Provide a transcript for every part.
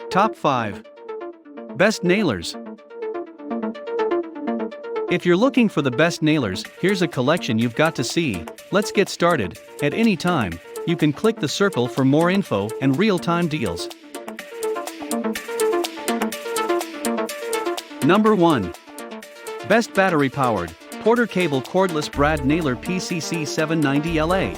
Top 5 Best Nailers. If you're looking for the best nailers, here's a collection you've got to see. Let's get started. At any time, you can click the circle for more info and real-time deals. Number 1. Best battery-powered, Porter Cable Cordless Brad Nailer PCC 790LA.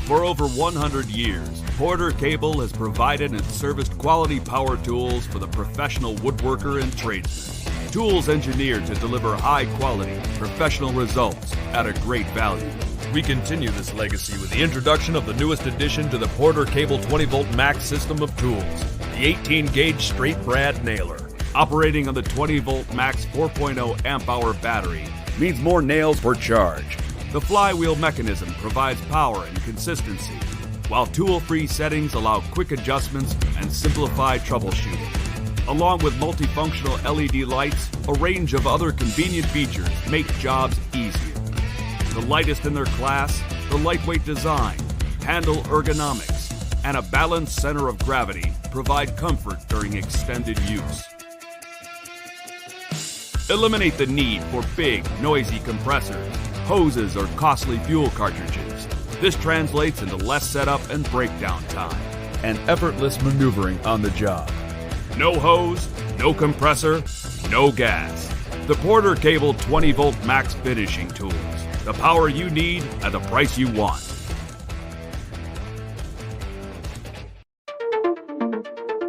For over 100 years, Porter Cable has provided and serviced quality power tools for the professional woodworker and tradesman. Tools engineered to deliver high-quality, professional results at a great value. We continue this legacy with the introduction of the newest addition to the Porter Cable 20-volt max system of tools, the 18-gauge straight brad nailer. Operating on the 20-volt max 4.0 amp-hour battery means more nails per charge. The flywheel mechanism provides power and consistency, while tool-free settings allow quick adjustments and simplified troubleshooting. Along with multifunctional LED lights, a range of other convenient features make jobs easier. The lightest in their class, the lightweight design, handle ergonomics, and a balanced center of gravity provide comfort during extended use. Eliminate the need for big, noisy compressors, hoses, or costly fuel cartridges. This translates into less setup and breakdown time, and effortless maneuvering on the job. No hose, no compressor, no gas. The Porter Cable 20-volt max finishing tools. The power you need at the price you want.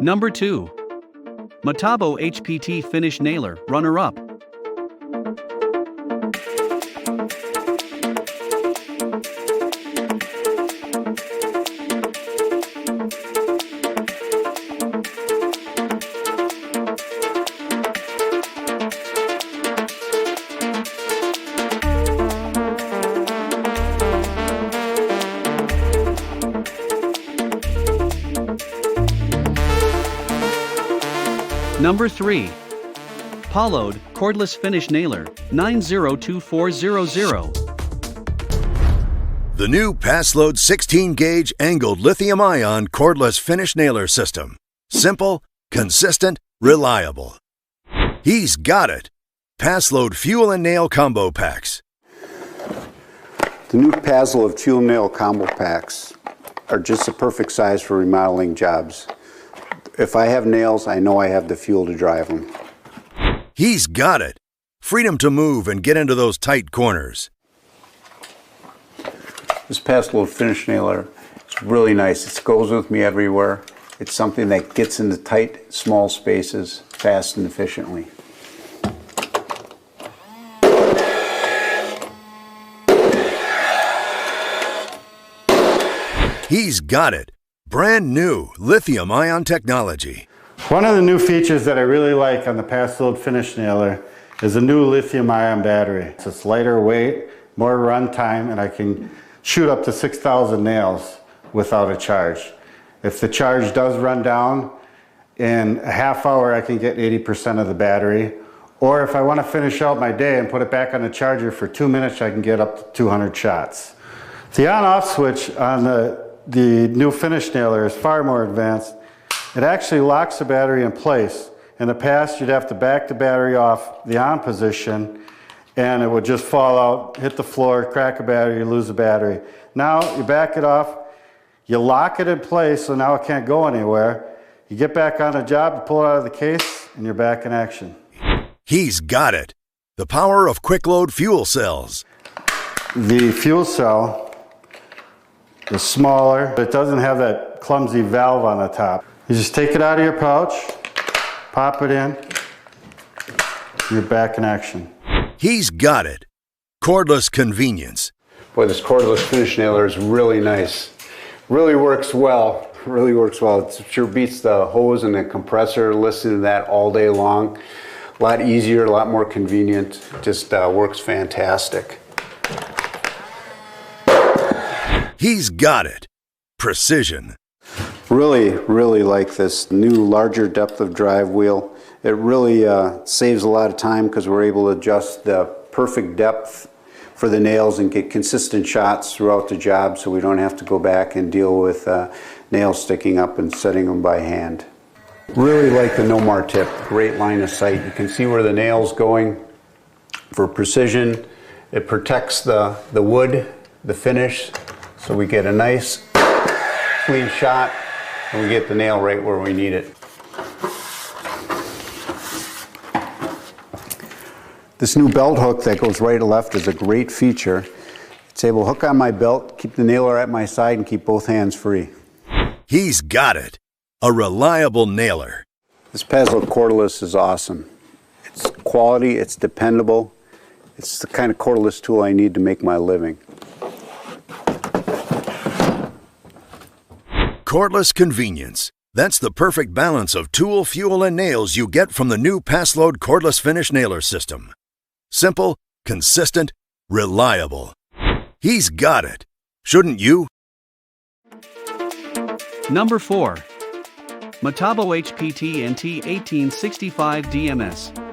Number 2. Metabo HPT Finish Nailer, runner-up. Number 3. Paulode Cordless Finish Nailer, 902400. The new Paslode 16-gauge angled lithium-ion cordless finish nailer system. Simple, consistent, reliable. He's got it. Paslode Fuel and Nail Combo Packs. The new Paslode Fuel and Nail Combo Packs are just the perfect size for remodeling jobs. If I have nails, I know I have the fuel to drive them. He's got it. Freedom to move and get into those tight corners. This Paslode Finish Nailer is really nice. It goes with me everywhere. It's something that gets into tight, small spaces fast and efficiently. He's got it. Brand new lithium-ion technology. One of the new features that I really like on the Paslode Finish Nailer is a new lithium-ion battery. It's lighter weight, more run time, and I can shoot up to 6,000 nails without a charge. If the charge does run down, in a half hour I can get 80% of the battery. Or if I want to finish out my day and put it back on the charger for 2 minutes, I can get up to 200 shots. The on-off switch on the new finish nailer is far more advanced. It actually locks the battery in place. In the past, you'd have to back the battery off the on position and it would just fall out, hit the floor, crack a battery, lose the battery. Now you back it off, you lock it in place so now it can't go anywhere. You get back on the job, you pull it out of the case, and you're back in action. He's got it. The power of quick load fuel cells. The fuel cell is smaller, but it doesn't have that clumsy valve on the top. You just take it out of your pouch, pop it in, you're back in action. He's got it. Cordless convenience. Boy, this cordless finish nailer is really nice. Really works well. Really works well. It sure beats the hose and the compressor. Listen to that all day long. A lot easier, a lot more convenient. Just works fantastic. He's got it. Precision. Really, really like this new larger depth of drive wheel. It really saves a lot of time because we're able to adjust the perfect depth for the nails and get consistent shots throughout the job so we don't have to go back and deal with nails sticking up and setting them by hand. Really like the Nomar tip, great line of sight. You can see where the nail's going for precision. It protects the wood, the finish, so we get a nice clean shot and we get the nail right where we need it. This new belt hook that goes right to left is a great feature. It's able to hook on my belt, keep the nailer at my side, and keep both hands free. He's got it. A reliable nailer. This Paslode cordless is awesome. It's quality, it's dependable. It's the kind of cordless tool I need to make my living. Cordless convenience. That's the perfect balance of tool, fuel, and nails you get from the new Paslode cordless finish nailer system. Simple, consistent, reliable. He's got it. Shouldn't you? Number 4. Metabo HPT NT 1865 DMS.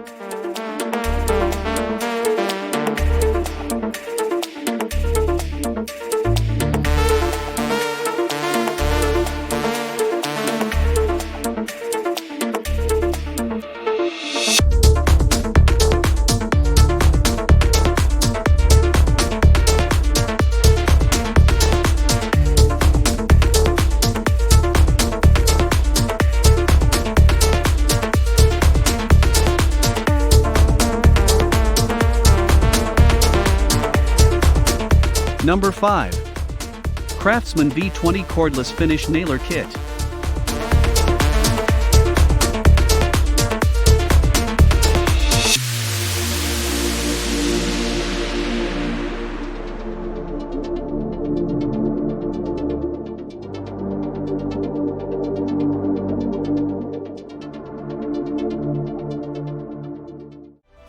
Number 5. Craftsman V20 Cordless Finish Nailer Kit.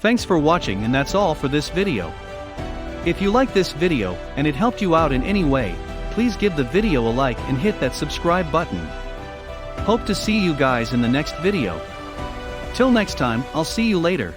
Thanks for watching, and that's all for this video. If you like this video and it helped you out in any way, please give the video a like and hit that subscribe button. Hope to see you guys in the next video. Till next time, I'll see you later.